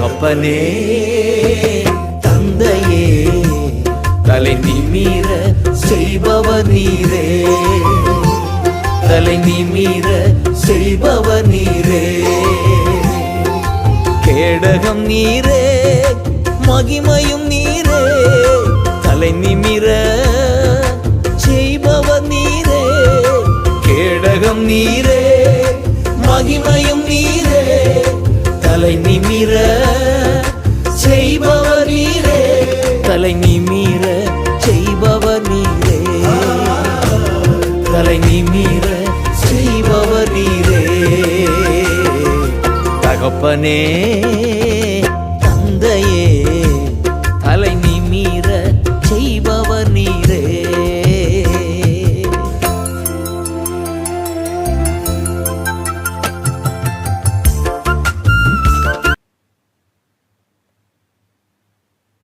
தகப்பனே தந்தையே தலை நிமிர செய்பவர் நீரே, தலை நிமிர செய்பவர் நீரே. கேடகம் நீரே மகிமையும் நீரே, தலை நிமிர செய்பவர் நீரே. கேடகம் நீரே மகிமையும் நீரே, தலை நிமிர செய்பவர் நீரே, தலை நிமிர செய்பவர் நீரே, தலை நிமிர செய்பவர் நீரே. தகப்பனே